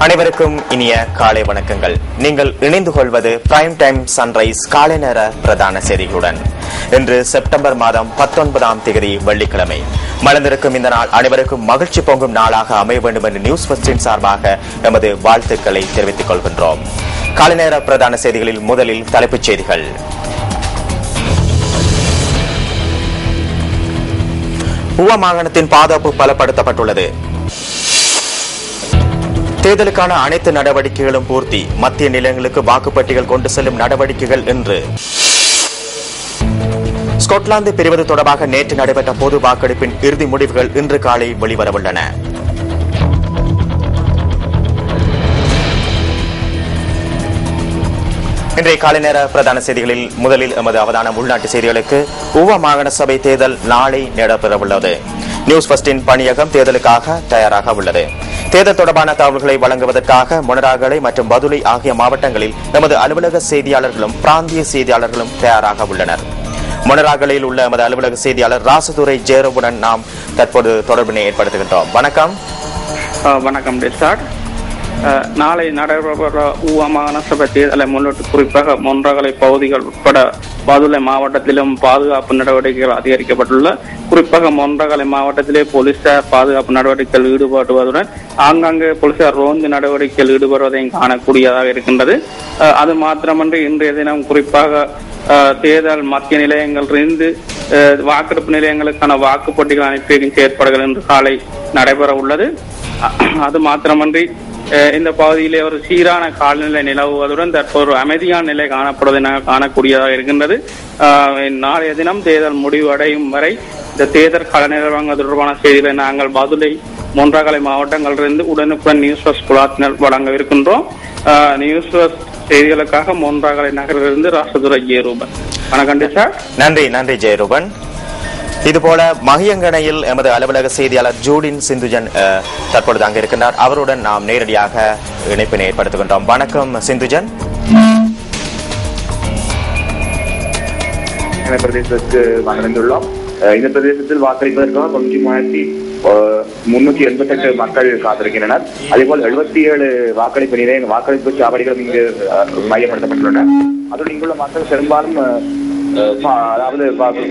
அனைவருக்கும் இனிய காலை வணக்கங்கள். நீங்கள் இணைந்து கொள்வது பிரைம் டைம் சன்ரைஸ் காலை நேர பிரதான செய்திகளுடன். இன்று செப்டம்பர் மாதம் 19ஆம் தேதி வெள்ளிக்கிழமை. மலர்ந்திருக்கும் இந்த நாள் அனைவருக்கும் மகிழ்ச்சி பொங்கும் நாளாக அமைய வேண்டும் என்று நியூஸ் ஃபர்ஸ்டின் சார்பாக எமது வாழ்த்துக்களை தெரிவித்துக் கொள்கின்றோம். காலை நேர பிரதான செய்திகளில் முதலில் தலைப்புச் செய்திகள். ஊவா மாகாணத்தின் பாதுகாப்பு பலப்படுத்தப்பட்டுள்ளது. தேர்தலுக்கான அனைத்து நடவடிக்கைகளும் பூர்த்தி. மத்திய நிலையங்களுக்கு வாக்குப்பட்டிகள் கொண்டு செல்லும் நடவடிக்கைகள் இன்று. ஸ்கொட்லாந்து பிரிவது தொடர்பாக நேற்று நடைபெற்ற பொது வாக்கெடுப்பின் இறுதி முடிவுகள் இன்று காலை வெளிவரவுள்ளன. இன்றைய காலை நேர பிரதான செய்திகளில் முதலில் எமது அவதானம் உள்நாட்டு செய்திகளுக்கு. ஊவா மாகாண சபை தேர்தல் நாளை நடைபெறவுள்ளது. நியூஸ் ஃபர்ஸ்டின் பணியகம் தேர்தலுக்காக தயாராக உள்ளது. தேர்தல் தொடர்பான தகவல்களை வழங்குவதற்காக மொனராகலை மற்றும் பதுளை ஆகிய மாவட்டங்களில் எமது அலுவலக செய்தியாளர்களும் பிராந்திய செய்தியாளர்களும் தயாராக உள்ளனர். மொனராகலையில் உள்ள எமது அலுவலக செய்தியாளர் ராசதுரை ஜெயரோவுடன் நாம் தற்போது தொடர்பினை ஏற்படுத்துகின்றோம். வணக்கம். வணக்கம் டெஸ்டார்ட். நாளை நடைபெற ஊவா மாகாண சபை தேர்தலை முன்னிட்டு குறிப்பாக மொன்றாகலை பகுதிகள் உட்பட பதுளை மாவட்டத்திலும் பாதுகாப்பு நடவடிக்கைகள் அதிகரிக்கப்பட்டுள்ள. குறிப்பாக மொன்றாகலை மாவட்டத்திலே போலீசார் பாதுகாப்பு நடவடிக்கைகள் ஈடுபடுவதுடன் ஆங்காங்கே போலீசார் ரோந்து நடவடிக்கைகள் ஈடுபடுவதையும் காணக்கூடியதாக இருக்கின்றது. அது மாத்திரமன்றி இன்றைய தினம் குறிப்பாக தேர்தல் மத்திய நிலையங்களிலிருந்து வாக்கெடுப்பு நிலையங்களுக்கான வாக்குப்பட்டிகள் அனுப்பி செயற்பாடுகள் இன்று காலை நடைபெற உள்ளது. அது மாத்திரமன்றி இந்த பகுதியிலே ஒரு சீரான காலநிலை நிலவுவதுடன் தற்போது அமைதியான நிலை காணப்படுவதை காணக்கூடியதாக இருக்கின்றது. நாளைய தினம் தேர்தல் முடிவடையும் வரை இந்த தேர்தல் காலநிலை தொடர்பான செய்திகளை நாங்கள் பதுளை மொன்றாகலை மாவட்டங்களிலிருந்து உடனுக்குடன் நியூஸ் ஃபர்ஸ்ட் குழாத்தினர் வழங்க இருக்கின்றோம். நியூஸ் ஃபர்ஸ்ட் செய்திகளுக்காக மொன்றாகலை நகரிலிருந்து ராசதுரை ஜெயரூபன். வணக்கம் சார். நன்றி ஜெயரூபன். இதுபோல மகியங்கனையில் எமது அலுவலக செய்தியாளர் ஜூடின் சிந்துஜன் தற்பொழுது அங்கு இருக்கின்றார். அவருடன் நாம் நேரடியாக இணைப்பினை ஏற்படுத்துகின்றோம். வணக்கம் சிந்துஜன். பிரதேசத்துக்கு வந்துள்ளோம். இந்த பிரதேசத்தில் வாக்களிப்பதற்காக 9388 மக்கள் காத்திருக்கின்றனர். அதேபோல் 77 வாக்களிப்பு சாவடிகளும் இங்கு மையப்படுத்தப்பட்டுள்ளன. அதோடு இங்குள்ள மக்கள் பெரும்பாலும் அதாவது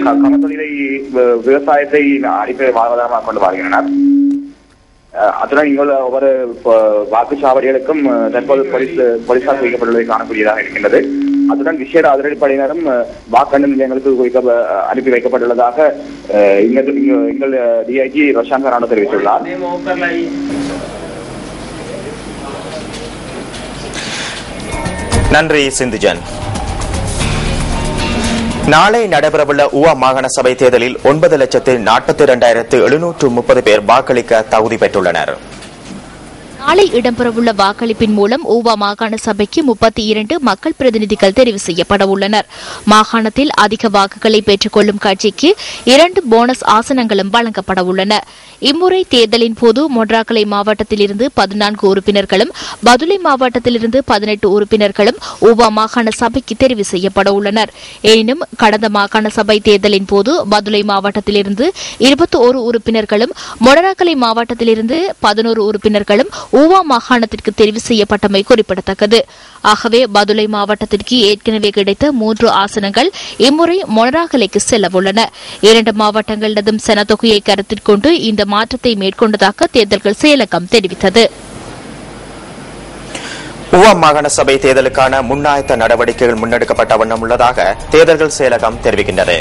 கமத்தொழிலை விவசாயத்தை அடிப்படை வாழ்வாதாரமாக கொண்டு வாழ்கின்றனர். அத்துடன் இங்குள்ள ஒவ்வொரு வாக்குச்சாவடிகளுக்கும் தற்போது போலீசார் குவிக்கப்பட்டுள்ளதை காணக்கூடியதாக இருக்கின்றது. அத்துடன் விசேட அதிரடிப்படையினரும் வாக்கெண்ணு நிலையங்களுக்கு அனுப்பி வைக்கப்பட்டுள்ளதாக எங்கள் டிஐஜி ரோஷான் ராணோ தெரிவித்துள்ளார். நன்றி சிந்துஜன். நாளை நடைபெறவுள்ள ஊவா மாகாண சபை தேர்தலில் 9,42,730 பேர் வாக்களிக்க தகுதி பெற்றுள்ளனர். நாளை இடம்பெறவுள்ள வாக்களிப்பின் மூலம் ஊவா மாகாண சபைக்கு 32 மக்கள் பிரதிநிதிகள் தெரிவு செய்யப்பட உள்ளனர். மாகாணத்தில் அதிக வாக்குகளை பெற்றுக் கொள்ளும் கட்சிக்கு 2 போனஸ் ஆசனங்களும் வழங்கப்பட உள்ளன. இம்முறை தேர்தலின் போது மொன்றாகலை மாவட்டத்திலிருந்து 14 உறுப்பினர்களும் பதுளை மாவட்டத்திலிருந்து 18 உறுப்பினர்களும் ஊவா மாகாண சபைக்கு தெரிவு செய்யப்பட உள்ளனர். எனினும் கடந்த மாகாண சபை தேர்தலின் போது பதுளை மாவட்டத்திலிருந்து 21 உறுப்பினர்களும் மொனராகலை மாவட்டத்திலிருந்து 11 உறுப்பினர்களும் ஊவா மாகாணத்திற்கு தெரிவு செய்யப்பட்டமை குறிப்பிடத்தக்கது. ஆகவே பதுளை மாவட்டத்திற்கு ஏற்கனவே கிடைத்த 3 ஆசனங்கள் இம்முறை மொனராகலைக்கு செல்லவுள்ளன. 2 மாவட்டங்களதும் சனத்தொகையை கருத்தில் கொண்டு இந்த மாற்றத்தை மேற்கொண்டதாக தேர்தல்கள் செயலகம் தெரிவித்தது. ஊவா மாகாண சபை தேர்தலுக்கான முன்னாயத்த நடவடிக்கைகள் முன்னெடுக்கப்பட்ட வண்ணம் உள்ளதாக தேர்தல்கள் செயலகம் தெரிவிக்கின்றது.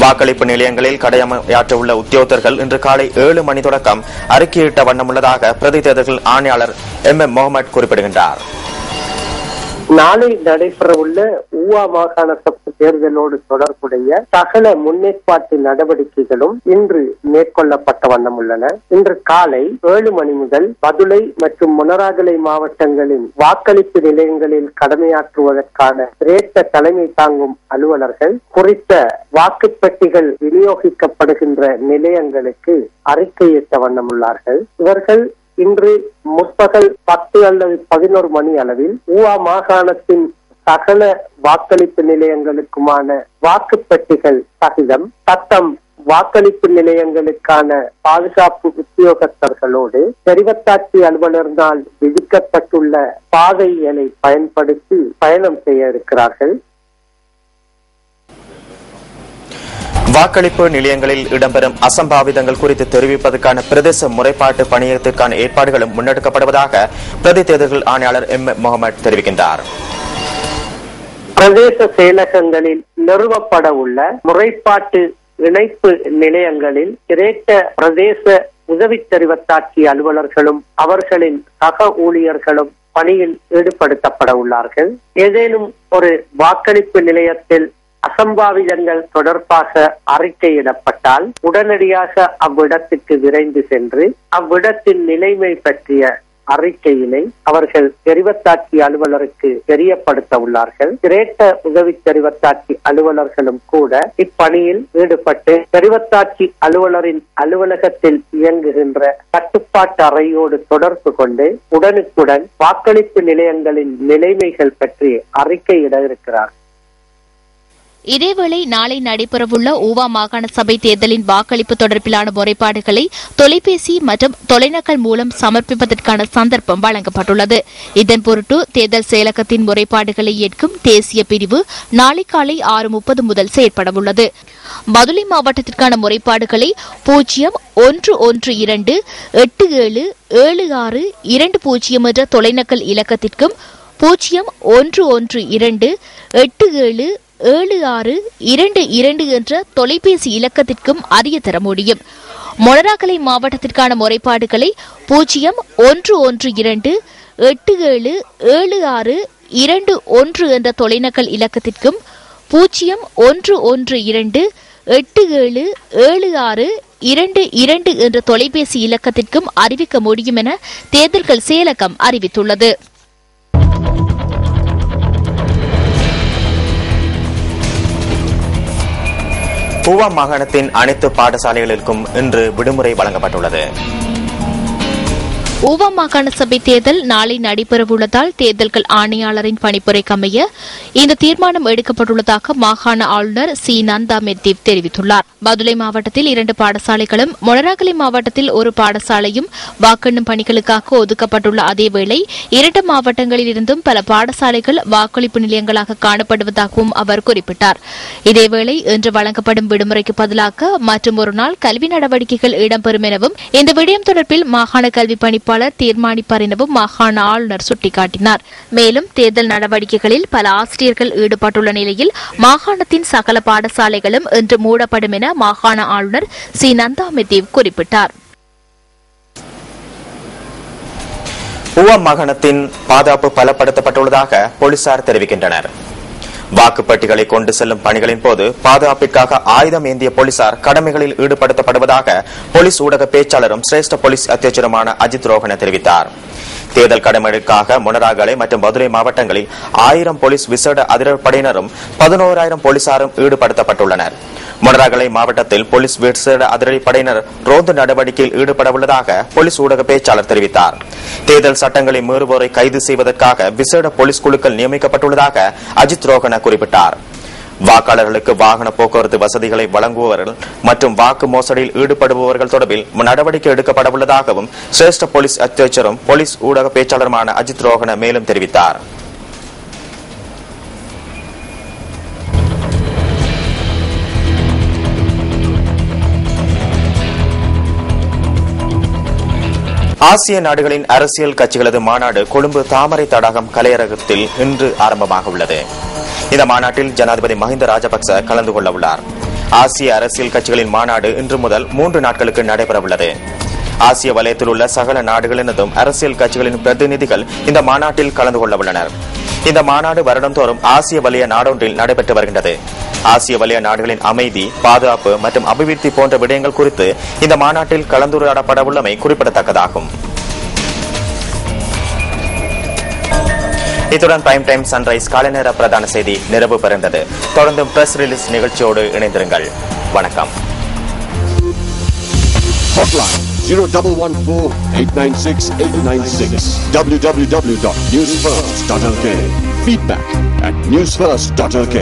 வாக்களிப்பு நிலையங்களில் கடமையாற்ற உள்ள உத்தியோகத்தர்கள் இன்று காலை 7 மணி தொடக்கம் அறிக்கையிட்ட வண்ணம் உள்ளதாக பிரதி தேர்தல்கள் ஆணையாளர் MM முகமது குறிப்பிடுகின்றார். நாளை நடைபெறவுள்ள ஊவா மாகாண சபை தேர்தலோடு தொடர்புடைய சகல முன்னேற்பாட்டு நடவடிக்கைகளும் இன்று மேற்கொள்ளப்பட்ட வண்ணம் உள்ளன. இன்று காலை 7 மணி முதல் பதுளை மற்றும் மொனராகலை மாவட்டங்களின் வாக்களிப்பு நிலையங்களில் கடமையாற்றுவதற்கான சிரேஷ்ட தலைமை தாங்கும் அலுவலர்கள் குறித்த வாக்குப்பெட்டிகள் விநியோகிக்கப்படுகின்ற நிலையங்களுக்கு அறிக்கையிட்ட வண்ணம் உள்ளார்கள். இவர்கள் இன்று முற்பகல் 10 அல்லது 11 மணி அளவில் ஊவா மாகாணத்தின் சகல வாக்களிப்பு நிலையங்களுக்குமான வாக்குப்பெட்டிகள் சகிதம் தத்தம் வாக்களிப்பு நிலையங்களுக்கான பாதுகாப்பு உத்தியோகஸ்தர்களோடு தெரிவத்தாட்சி அலுவலர்களால் விதிக்கப்பட்டுள்ள பாதைகளை பயன்படுத்தி பயணம் செய்ய இருக்கிறார்கள். வாக்களிப்பு நிலையங்களில் இடம்பெறும் அசம்பாவிதங்கள் குறித்து தெரிவிப்பதற்கான பிரதேச முறைப்பாட்டு பணியகத்திற்கான ஏற்பாடுகளும் முன்னெடுக்கப்படுவதாக பிரதி தேர்தல்கள் ஆணையாளர் எம். முகமது தெரிவிக்கின்றார். பிரதேச செயலகங்களில் நிறுவப்பட உள்ள முறைப்பாட்டு இணைப்பு நிலையங்களில் கிரேட்ட பிரதேச உதவி தெரிவத்தாட்சி அலுவலர்களும் அவர்களின் சக ஊழியர்களும் பணியில் ஈடுபடுத்தப்பட உள்ளார்கள். ஏதேனும் ஒரு வாக்களிப்பு நிலையத்தில் அசம்பாவிதங்கள் தொடர்பாக அறிக்கையிடப்பட்டால் உடனடியாக அவ்விடத்துக்கு விரைந்து சென்று அவ்விடத்தின் நிலைமை பற்றிய அறிக்கையினை அவர்கள் தெரிவத்தாட்சி அலுவலருக்கு தெரியப்படுத்த உள்ளார்கள். கிரேட்ட உதவி தெரிவத்தாட்சி அலுவலர்களும் கூட இப்பணியில் ஈடுபட்டு தெரிவத்தாட்சி அலுவலரின் அலுவலகத்தில் இயங்குகின்ற கட்டுப்பாட்டு அறையோடு தொடர்பு கொண்டு உடனுக்குடன் வாக்களிப்பு நிலையங்களின் நிலைமைகள் பற்றி அறிக்கையிட இருக்கிறார். இதேவேளை நாளை நடைபெறவுள்ள ஊவா மாகாண சபை தேர்தலின் வாக்களிப்பு தொடர்பிலான முறைப்பாடுகளை தொலைபேசி மற்றும் தொலைநகல் மூலம் சமர்ப்பிப்பதற்கான சந்தர்ப்பம் வழங்கப்பட்டுள்ளது. இதன் பொருட்டு தேர்தல் செயலகத்தின் முறைப்பாடுகளை ஏற்கும் தேசிய பிரிவு நாளை காலை 6:30 முதல் செயற்படவுள்ளது. பதுளை மாவட்டத்திற்கான முறைப்பாடுகளை 0112877620 என்ற தொலைநகல் இலக்கத்திற்கும் 0112877622 என்ற தொலைபேசி இலக்கத்திற்கும் அறிய தர முடியும். மொனராகலை மாவட்டத்திற்கான முறைப்பாடுகளை 0112877621 என்ற தொலைநகல் இலக்கத்திற்கும் 0112877622 என்ற தொலைபேசி இலக்கத்திற்கும் அறிவிக்க முடியும் என தேர்தல்கள் செயலகம் அறிவித்துள்ளது. ஊவா மாகாணத்தின் அனைத்து பாடசாலைகளுக்கும் இன்று விடுமுறை வழங்கப்பட்டுள்ளது. ஊவா மாகாண சபை தேர்தல் நாளை நடைபெறவுள்ளதால் தேர்தல்கள் ஆணையாளரின் பணிப்புரைக்கு அமைய இந்த தீர்மானம் எடுக்கப்பட்டுள்ளதாக மாகாண ஆளுநர் சி. நந்தா மெத்தீவ் தெரிவித்துள்ளார். பதுளை மாவட்டத்தில் 2 பாடசாலைகளும் மொனராகலை மாவட்டத்தில் 1 பாடசாலையும் வாக்கெண்ணும் பணிகளுக்காக ஒதுக்கப்பட்டுள்ள அதேவேளை 2 மாவட்டங்களில் இருந்தும் பல பாடசாலைகள் வாக்களிப்பு நிலையங்களாக காணப்படுவதாகவும் அவர் குறிப்பிட்டார். இதேவேளை இன்று வழங்கப்படும் விடுமுறைக்கு பதிலாக மற்றும் ஒரு நாள் கல்வி நடவடிக்கைகள் இடம்பெறும் எனவும் இந்த விடயம் தொடர்பில் மாகாண கல்வி பணிப்பாளர் தீர்மானிப்பார் எனவும் மாகாண ஆளுநர் சுட்டிக்காட்டினார். மேலும் தேர்தல் நடவடிக்கைகளில் பல ஆசிரியர்கள் ஈடுபட்டுள்ள நிலையில் மாகாணத்தின் சகல பாடசாலைகளும் இன்று மூடப்படும் என மாகாண ஆளுநர் சி. நந்தா மெத்தீவ் குறிப்பிட்டார். ஊவா மாகாணத்தின் பாதுகாப்பு பலப்படுத்தப்பட்டுள்ளதாக போலீசார் தெரிவிக்கின்றனர். வாக்குப்பட்டிகளை கொண்டு செல்லும் பணிகளின் போது பாதுகாப்பிற்காக ஆயுதம் ஏந்திய போலீசார் கடமைகளில் ஈடுபடுத்தப்படுவதாக போலீஸ் ஊடக பேச்சாளரும் சிரேஷ்ட போலீஸ் அத்தியட்சருமான அஜித் ரோஹன தெரிவித்தார். தேர்தல் கடமைகளுக்காக மொனராகலை மற்றும் பதுளை மாவட்டங்களில் 1000 போலீஸ் விசேட அதிரடிப்படையினரும் 11,000 போலீசாரும் ஈடுபடுத்தப்பட்டுள்ளனர். மொனராகலை மாவட்டத்தில் போலீஸ் விசேட அதிரடிப்படையினர் ரோந்து நடவடிக்கையில் ஈடுபடவுள்ளதாக போலீஸ் ஊடக பேச்சாளர் தெரிவித்தார். தேர்தல் சட்டங்களை மீறுவோரை கைது செய்வதற்காக விசேட போலீஸ் குழுக்கள் நியமிக்கப்பட்டுள்ளதாக அஜித் ரோஹன குறிப்பிட்டார். வாக்காளர்களுக்கு வாகன போக்குவரத்து வசதிகளை வழங்குபவர்கள் மற்றும் வாக்கு மோசடியில் ஈடுபடுபவர்கள் தொடர்பில் நடவடிக்கை எடுக்கப்படவுள்ளதாகவும் சிரேஷ்ட போலீஸ் அத்தியட்சரும் போலீஸ் ஊடக பேச்சாளருமான அஜித் ரோஹன மேலும் தெரிவித்தார். ஆசிய நாடுகளின் அரசியல் கட்சிகளது மாநாடு கொழும்பு தாமரை தடாகம் கலையரங்கத்தில் இன்று ஆரம்பமாக உள்ளது. இந்த மாநாட்டில் ஜனாதிபதி மஹிந்த ராஜபக்ச கலந்து கொள்ள உள்ளார். ஆசிய அரசியல் கட்சிகளின் மாநாடு இன்று முதல் 3 நாட்களுக்கு நடைபெறவுள்ளது. ஆசிய வலயத்தில் உள்ள சகல நாடுகளினதும் அரசியல் கட்சிகளின் பிரதிநிதிகள் இந்த மாநாட்டில் கலந்து கொள்ள உள்ளனர். இந்த மாநாடு வருடந்தோறும் ஆசிய வலய நாடொன்றில் நடைபெற்று வருகின்றது. ஆசிய வலய நாடுகளின் அமைதி, பாதுகாப்பு மற்றும் அபிவிருத்தி போன்ற விடயங்கள் குறித்து இந்த மாநாட்டில் கலந்துரையாடப்பட உள்ளமை குறிப்பிடத்தக்கதாகும். இத்துடன் பிரைம் டைம் சன்ரைஸ் காலை நேர பிரதான செய்தி நிறைவு பெறுகிறது. தொடர்ந்து பிரஸ் ரிலீஸ் நிகழ்ச்சியோடு இணைந்திருங்கள். வணக்கம். 0114-896-896 www.newsfirst.lk. Feedback at newsfirst.lk.